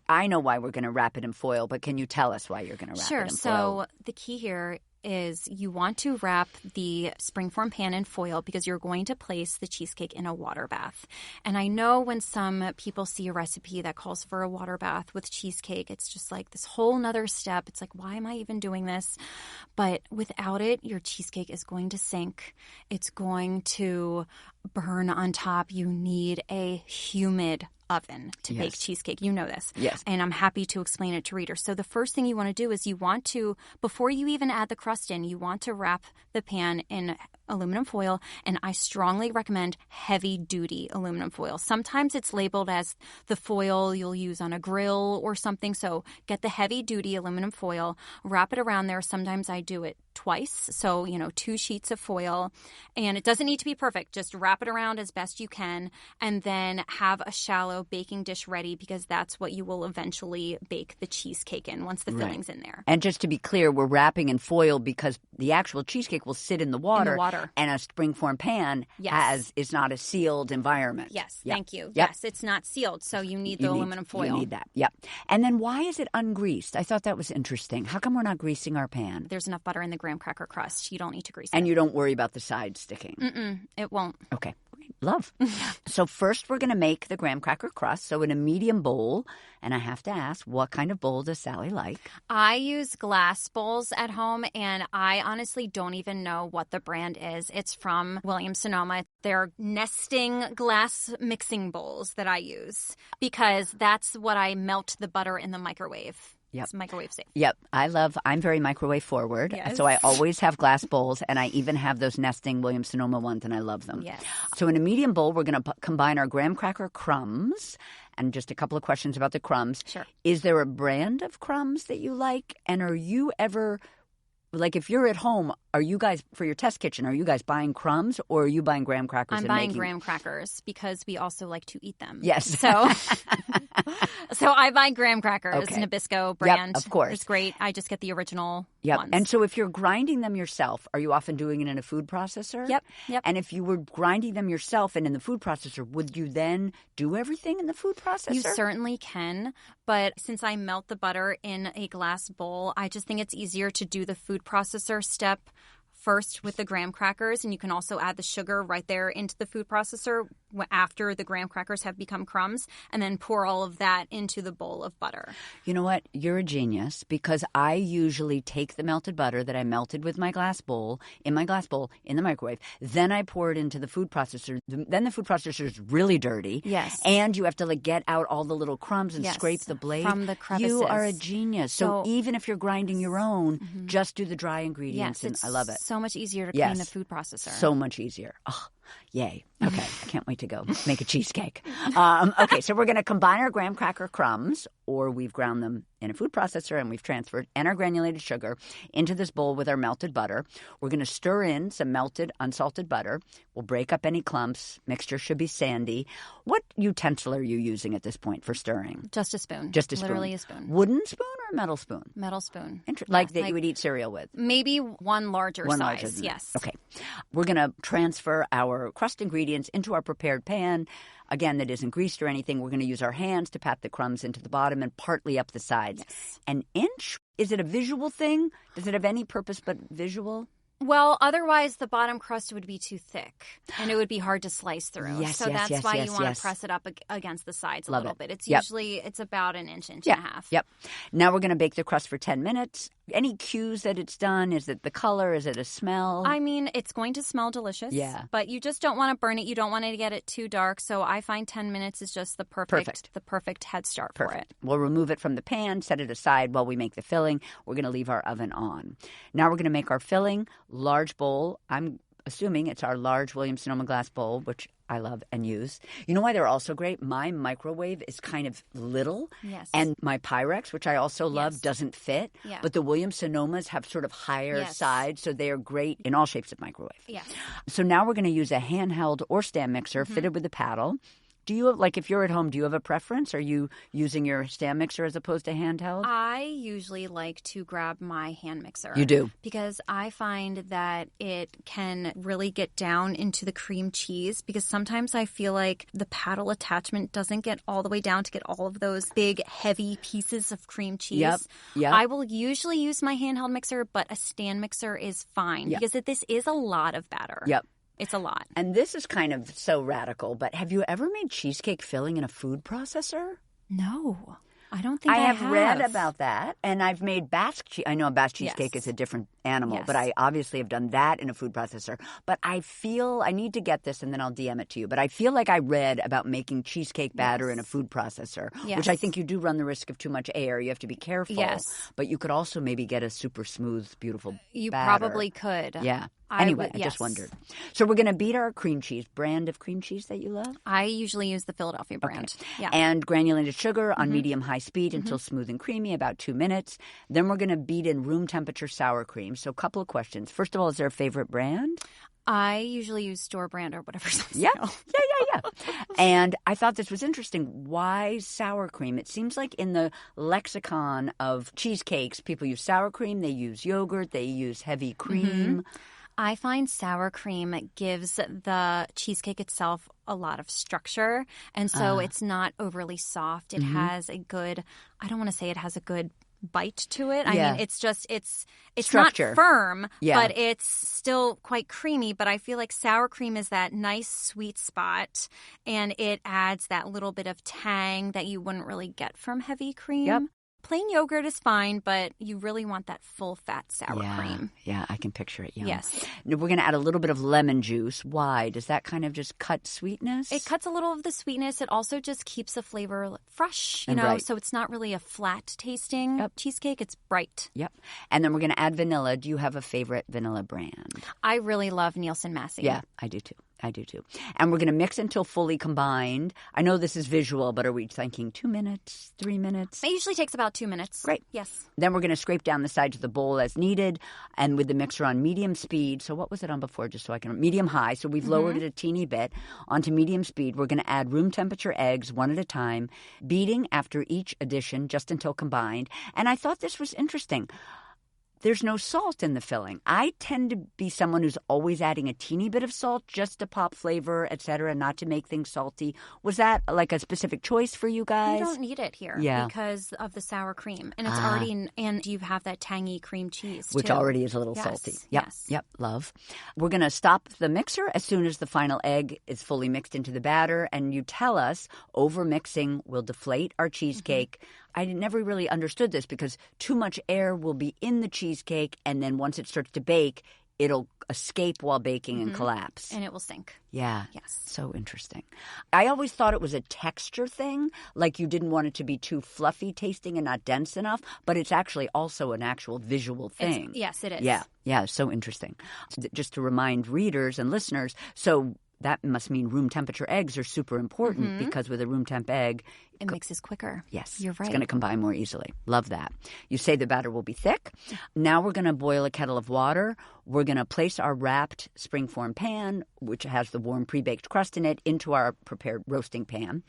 I know why we're going to wrap it in foil, but can you tell us why you're going to wrap it in foil? Sure. So the key here is you want to wrap the springform pan in foil because you're going to place the cheesecake in a water bath. And I know when some people see a recipe that calls for a water bath with cheesecake, it's just like this whole nother step. It's like, why am I even doing this? But without it, your cheesecake is going to sink. It's going to burn on top. You need a humid oven to bake cheesecake. You know this. Yes. And I'm happy to explain it to readers. So the first thing you want to do is you want to, before you even add the crust in, you want to wrap the pan in aluminum foil, and I strongly recommend heavy-duty aluminum foil. Sometimes it's labeled as the foil you'll use on a grill or something, so get the heavy-duty aluminum foil, wrap it around there. Sometimes I do it twice, so 2 sheets of foil, and it doesn't need to be perfect. Just wrap it around as best you can, and then have a shallow baking dish ready because that's what you will eventually bake the cheesecake in once the filling's in there. And just to be clear, we're wrapping in foil because the actual cheesecake will sit in the water. And a springform pan is not a sealed environment. Yes, thank you. Yep. Yes, it's not sealed, so you need the aluminum foil. You need that, yep. And then why is it ungreased? I thought that was interesting. How come we're not greasing our pan? There's enough butter in the graham cracker crust. You don't need to grease it. And you don't worry about the sides sticking? It won't. Okay. Love. So first we're going to make the graham cracker crust. So in a medium bowl, and I have to ask, what kind of bowl does Sally like? I use glass bowls at home, and I honestly don't even know what the brand is. It's from Williams-Sonoma. They're nesting glass mixing bowls that I use because that's what I melt the butter in the microwave. Yep. It's microwave safe. Yep. I'm very microwave forward. Yes. So I always have glass bowls, and I even have those nesting Williams-Sonoma ones, and I love them. Yes. So in a medium bowl, we're going to combine our graham cracker crumbs, and just a couple of questions about the crumbs. Sure. Is there a brand of crumbs that you like? And are you ever, like if you're at home, are you guys, for your test kitchen, are you guys buying crumbs or are you buying graham crackers? I'm buying graham crackers because we also like to eat them. Yes. So I buy graham crackers, Nabisco brand. Yep, of course. It's great. I just get the original ones. And so if you're grinding them yourself, are you often doing it in a food processor? Yep. And if you were grinding them yourself and in the food processor, would you then do everything in the food processor? You certainly can, but since I melt the butter in a glass bowl, I just think it's easier to do the food processor step first with the graham crackers, and you can also add the sugar right there into the food processor after the graham crackers have become crumbs, and then pour all of that into the bowl of butter. You know what? You're a genius, because I usually take the melted butter that I melted with my glass bowl in the microwave. Then I pour it into the food processor. Then the food processor is really dirty. Yes. And you have to get out all the little crumbs and scrape the blade. From the crevices. You are a genius. So even if you're grinding your own, just do the dry ingredients. Yes, I love it. So much easier to clean the food processor. So much easier. Oh, yay. Okay. I can't wait to go make a cheesecake. Okay, so we're going to combine our graham cracker crumbs, or we've ground them in a food processor and we've transferred, and our granulated sugar into this bowl with our melted butter. We're going to stir in some melted, unsalted butter. We'll break up any clumps. Mixture should be sandy. What utensil are you using at this point for stirring? Just a spoon. Just a spoon. Literally a spoon. Wooden spoon or a metal spoon? Metal spoon. Like you would eat cereal with? Maybe one larger size. Larger than yes. That. Okay. We're going to transfer our crust ingredients into our prepared pan. Again, that isn't greased or anything. We're going to use our hands to pat the crumbs into the bottom and partly up the sides. Yes. An inch? Is it a visual thing? Does it have any purpose but visual? Well, otherwise the bottom crust would be too thick and it would be hard to slice through. Yes, so that's why you want to press it up against the sides a little bit. It's usually about an inch and a half. Yep. Now we're going to bake the crust for 10 minutes. Any cues that it's done? Is it the color? Is it a smell? I mean, it's going to smell delicious. Yeah. But you just don't want to burn it. You don't want to get it too dark. So I find 10 minutes is just the perfect head start for it. We'll remove it from the pan, set it aside while we make the filling. We're going to leave our oven on. Now we're going to make our filling. Large bowl. I'm assuming it's our large Williams-Sonoma glass bowl, which I love and use. You know why they're also great? My microwave is kind of little. Yes. And my Pyrex, which I also love, doesn't fit. Yeah. But the Williams-Sonomas have sort of higher sides, so they are great in all shapes of microwave. Yes. So now we're going to use a handheld or stand mixer fitted with a paddle. Do you have, if you're at home, do you have a preference? Are you using your stand mixer as opposed to handheld? I usually like to grab my hand mixer. You do? Because I find that it can really get down into the cream cheese, because sometimes I feel like the paddle attachment doesn't get all the way down to get all of those big, heavy pieces of cream cheese. Yep. I will usually use my handheld mixer, but a stand mixer is fine because this is a lot of batter. Yep. It's a lot. And this is kind of so radical, but have you ever made cheesecake filling in a food processor? No. I don't think I have. read about that, and I've made batch cheese. I know a batch cheesecake is a different animal, but I obviously have done that in a food processor. But I feel I need to get this, and then I'll DM it to you. But I feel like I read about making cheesecake batter in a food processor, which I think you do run the risk of too much air. You have to be careful. Yes. But you could also maybe get a super smooth, beautiful You batter. probably could. Yeah. Anyway, I just wondered. So we're going to beat our cream cheese. Brand of cream cheese that you love? I usually use the Philadelphia brand. Okay. Yeah. And granulated sugar on medium-high speed until smooth and creamy, about 2 minutes. Then we're going to beat in room temperature sour cream. So a couple of questions. First of all, is there a favorite brand? I usually use store brand or whatever's on sale. Yeah. And I thought this was interesting. Why sour cream? It seems like in the lexicon of cheesecakes, people use sour cream, they use yogurt, they use heavy cream. I find sour cream gives the cheesecake itself a lot of structure, and so it's not overly soft. It has a good, I don't want to say it has a good bite to it. I mean, it's just, it's structure. Not firm, but it's still quite creamy. But I feel like sour cream is that nice sweet spot, and it adds that little bit of tang that you wouldn't really get from heavy cream. Yep. Plain yogurt is fine, but you really want that full-fat sour cream. Yeah, I can picture it. Yes. We're going to add a little bit of lemon juice. Why? Does that kind of just cut sweetness? It cuts a little of the sweetness. It also just keeps the flavor fresh, you know, bright. So it's not really a flat-tasting cheesecake. It's bright. Yep. And then we're going to add vanilla. Do you have a favorite vanilla brand? I really love Nielsen Massey. Yeah, I do too. And we're going to mix until fully combined. I know this is visual, but are we thinking 2 minutes, 3 minutes? It usually takes about 2 minutes. Great. Yes. Then we're going to scrape down the sides of the bowl as needed, and with the mixer on medium speed. So what was it on before, just so I can... Medium high. So we've lowered it a teeny bit. Onto medium speed, we're going to add room temperature eggs one at a time, beating after each addition just until combined. And I thought this was interesting. there's no salt in the filling. I tend to be someone who's always adding a teeny bit of salt just to pop flavor, etc., not to make things salty. Was that like a specific choice for you guys? You don't need it here because of the sour cream. And it's already, and you have that tangy cream cheese, too. Which already is a little salty. Yep, love. We're going to stop the mixer as soon as the final egg is fully mixed into the batter. And you tell us over-mixing will deflate our cheesecake. I never really understood this because too much air will be in the cheesecake, and then once it starts to bake, it'll escape while baking and collapse. And it will sink. Yeah. Yes. So interesting. I always thought it was a texture thing, like you didn't want it to be too fluffy tasting and not dense enough, but it's actually also an actual visual thing. Yes, it is. Yeah, so interesting. Just to remind readers and listeners, so that must mean room temperature eggs are super important because with a room temp egg, it mixes quicker. Yes. You're right. It's going to combine more easily. Love that. You say the batter will be thick. Now we're going to boil a kettle of water. We're going to place our wrapped springform pan, which has the warm pre-baked crust in it, into our prepared roasting pan.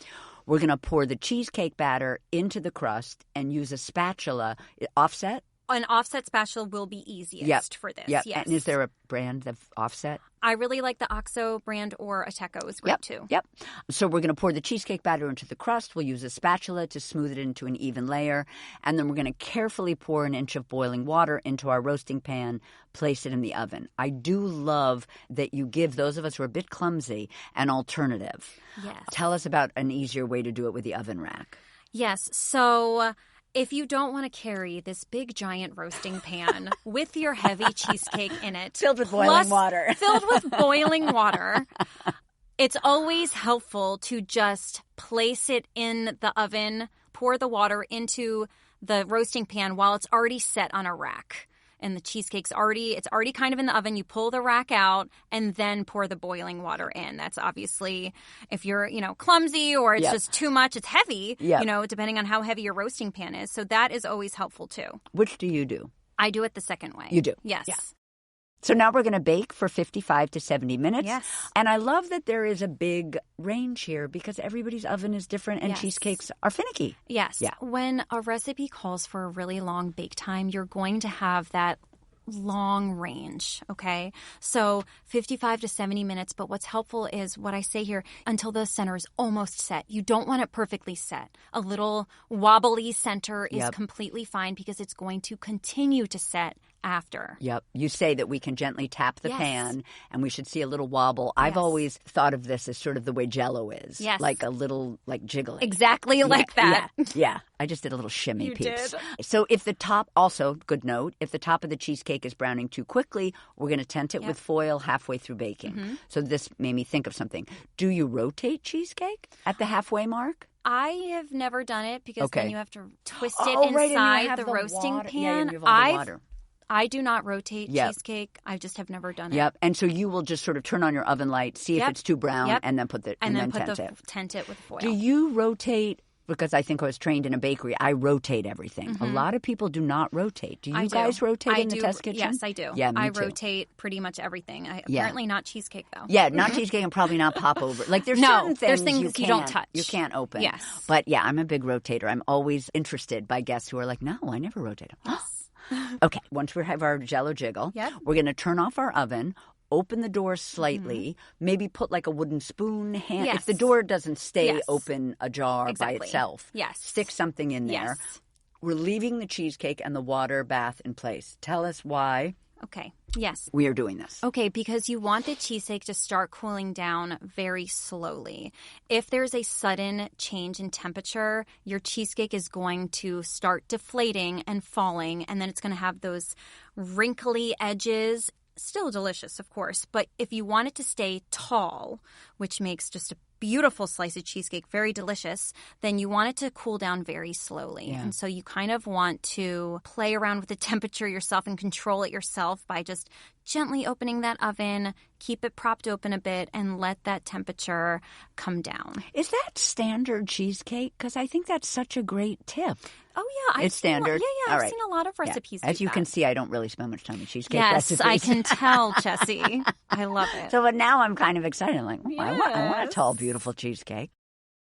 We're going to pour the cheesecake batter into the crust and use a spatula. Offset? An offset spatula will be easiest for this. Yep. Yes. And is there a brand of offset? I really like the OXO brand, or Ateco is great too. Yep. So we're going to pour the cheesecake batter into the crust. We'll use a spatula to smooth it into an even layer. And then we're going to carefully pour an inch of boiling water into our roasting pan, place it in the oven. I do love that you give those of us who are a bit clumsy an alternative. Yes. Tell us about an easier way to do it with the oven rack. Yes. So if you don't want to carry this big giant roasting pan with your heavy cheesecake in it, filled with boiling water, it's always helpful to just place it in the oven, pour the water into the roasting pan while it's already set on a rack. And the cheesecake's already kind of in the oven. You pull the rack out and then pour the boiling water in. That's obviously if you're, clumsy or it's just too much, it's heavy, depending on how heavy your roasting pan is. So that is always helpful too. Which do you do? I do it the second way. You do? Yes. Yeah. So now we're going to bake for 55 to 70 minutes. Yes. And I love that there is a big range here because everybody's oven is different and cheesecakes are finicky. Yes. Yeah. When a recipe calls for a really long bake time, you're going to have that long range, okay? So 55 to 70 minutes, but what's helpful is what I say here, until the center is almost set. You don't want it perfectly set. A little wobbly center is completely fine because it's going to continue to set after. Yep. You say that we can gently tap the pan and we should see a little wobble. I've always thought of this as sort of the way Jell-O is. Yes. Like a little, jiggling. Exactly like that. Yeah. I just did a little shimmy You peeps. did. So if the top, also, good note, if the top of the cheesecake is browning too quickly, we're going to tent it with foil halfway through baking. So this made me think of something. Do you rotate cheesecake at the halfway mark? I have never done it because then you have to twist it inside the roasting pan. Yeah, you have all the water. I do not rotate cheesecake. I just have never done it. Yep. And so you will just sort of turn on your oven light, see if it's too brown, and then tent it with foil. Do you rotate? Because I think I was trained in a bakery, I rotate everything. A lot of people do not rotate. Do you guys rotate in the test kitchen? Yes, I do. Yeah, me too. Rotate pretty much everything. Apparently not cheesecake, though. Yeah, not cheesecake and probably not popover. Like there's certain things you don't touch. You can't open. Yes. But yeah, I'm a big rotator. I'm always interested by guests who are like, no, I never rotate. Yes. Okay, once we have our Jell-O jiggle, we're going to turn off our oven, open the door slightly, maybe put like a wooden spoon hand. If the door doesn't stay open ajar by itself, stick something in there. We're leaving the cheesecake and the water bath in place. Tell us why. Okay. Yes. We are doing this. Okay, because you want the cheesecake to start cooling down very slowly. If there's a sudden change in temperature, your cheesecake is going to start deflating and falling, and then it's going to have those wrinkly edges. Still delicious, of course, but if you want it to stay tall, which makes just a beautiful slice of cheesecake very delicious, then you want it to cool down very slowly. And so you kind of want to play around with the temperature yourself and control it yourself by just gently opening that oven, keep it propped open a bit, and let that temperature come down. Is that standard cheesecake? Because I think that's such a great tip. Oh, yeah. It's standard? I've seen a lot of recipes do As you that. can see, I don't really spend much time in cheesecake recipes. Yes, I can tell, Jessie. I love it. So but now I'm kind of excited. I'm like, I want a tall, beautiful cheesecake.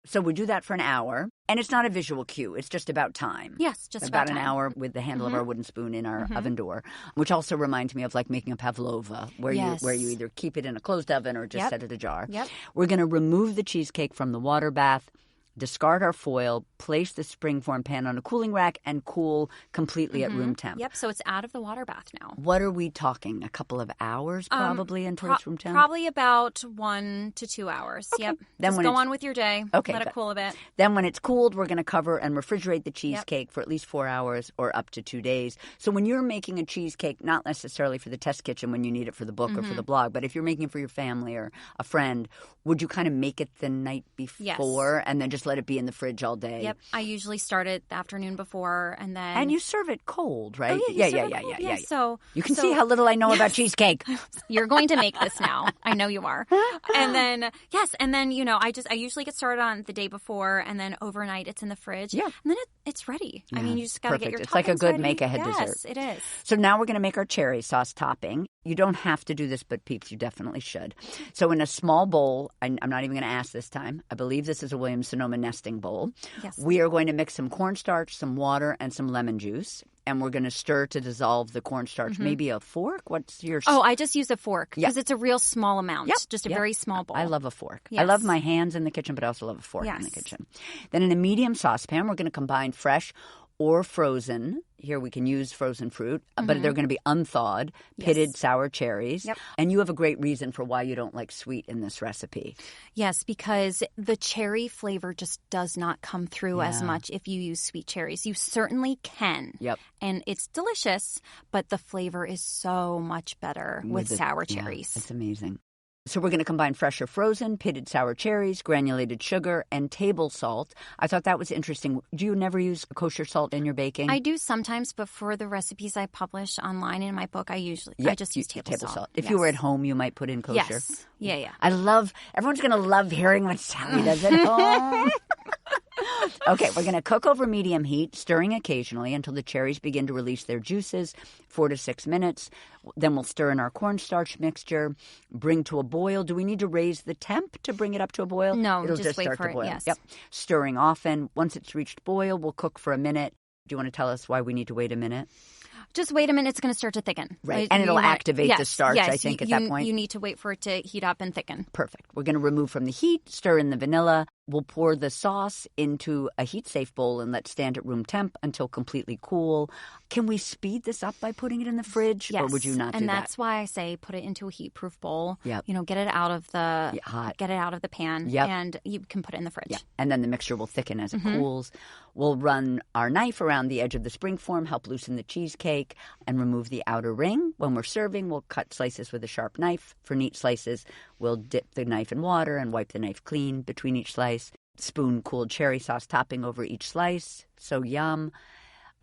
So we do that for an hour, and it's not a visual cue. It's just about time. Yes, just about an time. hour with the handle of our wooden spoon in our oven door, which also reminds me of like making a pavlova, where you either keep it in a closed oven or just set it ajar. Yep. We're going to remove the cheesecake from the water bath, discard our foil, place the springform pan on a cooling rack, and cool completely at room temp. Yep, so it's out of the water bath now. What are we talking? A couple of hours probably until it's room temp? Probably about 1 to 2 hours. Okay. Yep. Then Just go on with your day. Okay, Let it cool a bit. Then when it's cooled, we're going to cover and refrigerate the cheesecake for at least 4 hours or up to 2 days. So when you're making a cheesecake, not necessarily for the test kitchen when you need it for the book or for the blog, but if you're making it for your family or a friend, would you kind of make it the night before and then just let it be in the fridge all day? Yep. I usually start it the afternoon before and then... And you serve it cold, right? Oh, yeah. So you can see how little I know about cheesecake. You're going to make this now. I know you are. And then, I usually get started on the day before, and then overnight it's in the fridge. Yeah. And then it's ready. Yeah, I mean, you just got to get your toppings It's like a good ready. make-ahead dessert. Yes, it is. So now we're going to make our cherry sauce topping. You don't have to do this, but peeps, you definitely should. So in a small bowl, I'm not even going to ask this time. I believe this is a Williams-Sonoma nesting bowl. Yes. We are going to mix some cornstarch, some water, and some lemon juice. And we're going to stir to dissolve the cornstarch. Maybe a fork? What's your... Oh, I just use a fork because Yep. it's a real small amount. Yep. Just a Yep. very small bowl. I love a fork. Yes. I love my hands in the kitchen, but I also love a fork in the kitchen. Then in a medium saucepan, we're going to combine fresh or frozen. Here we can use frozen fruit, but they're going to be unthawed, pitted sour cherries. Yep. And you have a great reason for why you don't like sweet in this recipe. Yes, because the cherry flavor just does not come through as much if you use sweet cherries. You certainly can. Yep. And it's delicious, but the flavor is so much better with sour cherries. It's amazing. So we're going to combine fresh or frozen, pitted sour cherries, granulated sugar, and table salt. I thought that was interesting. Do you never use kosher salt in your baking? I do sometimes, but for the recipes I publish online in my book, I just use table salt. If you were at home, you might put in kosher. Yes. Yeah. Everyone's going to love hearing what Sally does at home. Okay, we're going to cook over medium heat, stirring occasionally until the cherries begin to release their juices, 4 to 6 minutes. Then we'll stir in our cornstarch mixture, bring to a boil. Do we need to raise the temp to bring it up to a boil? No, It'll just wait start for to it, boil. yes. Yep. Stirring often. Once it's reached boil, we'll cook for a minute. Do you want to tell us why we need to wait a minute? Just wait a minute. It's going to start to thicken. Right. And it'll activate the starch, I think, at that point. You need to wait for it to heat up and thicken. Perfect. We're going to remove from the heat, stir in the vanilla. We'll pour the sauce into a heat-safe bowl and let stand at room temp until completely cool. Can we speed this up by putting it in the fridge? Yes. Or would you not do that? And that's why I say put it into a heat-proof bowl. Yep. Get it out of the hot. Get it out of the pan. Yep. And you can put it in the fridge. Yeah. And then the mixture will thicken as it cools. We'll run our knife around the edge of the springform, help loosen the cheesecake, and remove the outer ring. When we're serving, we'll cut slices with a sharp knife. For neat slices, we'll dip the knife in water and wipe the knife clean between each slice. Spoon cooled cherry sauce topping over each slice. So yum.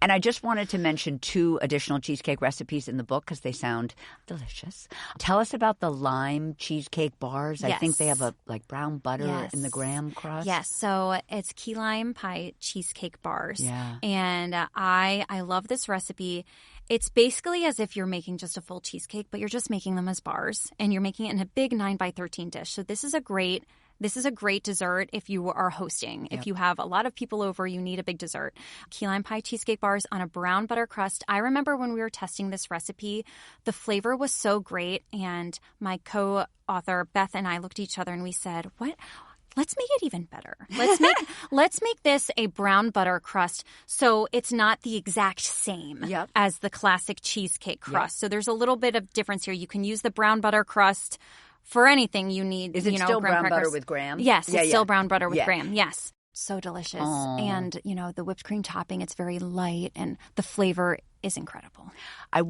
And I just wanted to mention 2 additional cheesecake recipes in the book because they sound delicious. Tell us about the lime cheesecake bars. Yes. I think they have a brown butter in the graham crust. Yes, so it's key lime pie cheesecake bars. Yeah. And I love this recipe. It's basically as if you're making just a full cheesecake, but you're just making them as bars. And you're making it in a big 9x13 dish. So this is a great dessert if you are hosting. Yep. If you have a lot of people over, you need a big dessert. Key lime pie cheesecake bars on a brown butter crust. I remember when we were testing this recipe, the flavor was so great. And my co-author, Beth, and I looked at each other and we said, what? Let's make it even better. Let's make this a brown butter crust so it's not the exact same as the classic cheesecake crust. So there's a little bit of difference here. You can use the brown butter crust for anything you need. Is it still brown butter with graham? Yes, it's still brown butter with graham. Yes. So delicious. Aww. And, the whipped cream topping, it's very light and the flavor is incredible. I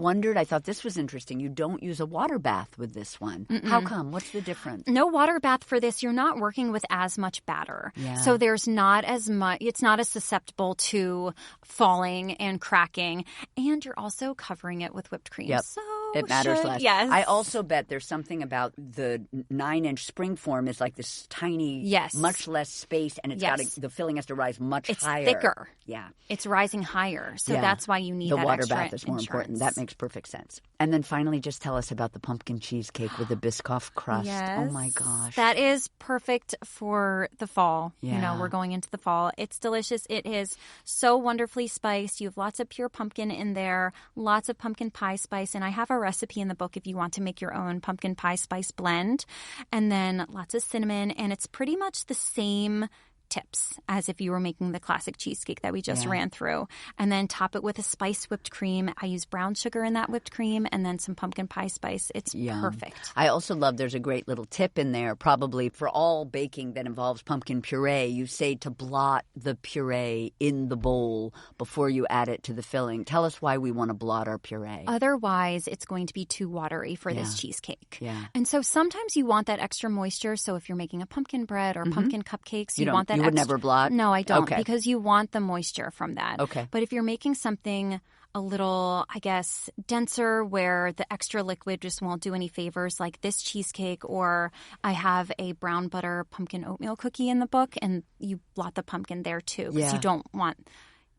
thought this was interesting. You don't use a water bath with this one. How come? What's the difference? No water bath for this. You're not working with as much batter. Yeah. So there's not as much, it's not as susceptible to falling and cracking. And you're also covering it with whipped cream. Yep. So It matters less. Yes. I also bet there's something about the 9-inch springform is like this tiny, much less space, and it's the filling has to rise much higher. It's thicker. Yeah. It's rising higher. So that's why you need the that water extra bath is more insurance. important. That makes perfect sense. And then finally, just tell us about the pumpkin cheesecake with the Biscoff crust. Yes. Oh my gosh. That is perfect for the fall. Yeah. You know, we're going into the fall. It's delicious. It is so wonderfully spiced. You have lots of pure pumpkin in there, lots of pumpkin pie spice. And I have a recipe in the book if you want to make your own pumpkin pie spice blend. And then lots of cinnamon. And it's pretty much the same tips as if you were making the classic cheesecake that we just ran through. And then top it with a spiced whipped cream. I use brown sugar in that whipped cream and then some pumpkin pie spice. It's perfect. I also love there's a great little tip in there, probably for all baking that involves pumpkin puree. You say to blot the puree in the bowl before you add it to the filling. Tell us why we want to blot our puree. Otherwise, it's going to be too watery for this cheesecake. Yeah. And so sometimes you want that extra moisture. So if you're making a pumpkin bread or pumpkin cupcakes, you want that You would never blot? No, I don't, because you want the moisture from that. Okay. But if you're making something a little, I guess, denser where the extra liquid just won't do any favors, like this cheesecake, or I have a brown butter pumpkin oatmeal cookie in the book, and you blot the pumpkin there too, because you don't want...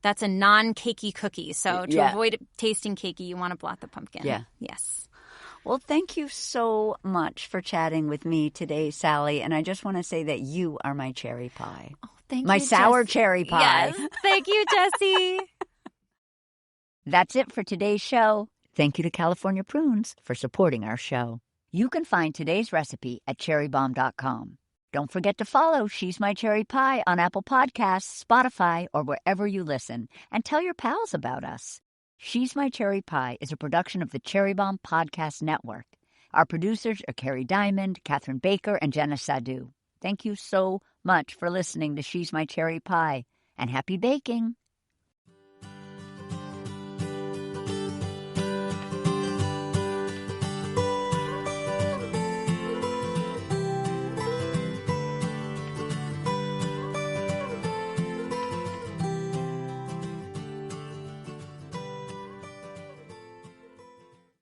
That's a non-cakey cookie, so to avoid it tasting cakey, you want to blot the pumpkin. Yeah. Yes. Well, thank you so much for chatting with me today, Sally. And I just want to say that you are my cherry pie. Oh, thank you, my sour Jessie. cherry pie. Yes. Thank you, Jessie. That's it for today's show. Thank you to California Prunes for supporting our show. You can find today's recipe at cherrybombe.com. Don't forget to follow She's My Cherry Pie on Apple Podcasts, Spotify, or wherever you listen. And tell your pals about us. She's My Cherry Pie is a production of the Cherry Bombe Podcast Network. Our producers are Carrie Diamond, Catherine Baker, and Jenna Sadu. Thank you so much for listening to She's My Cherry Pie, and happy baking!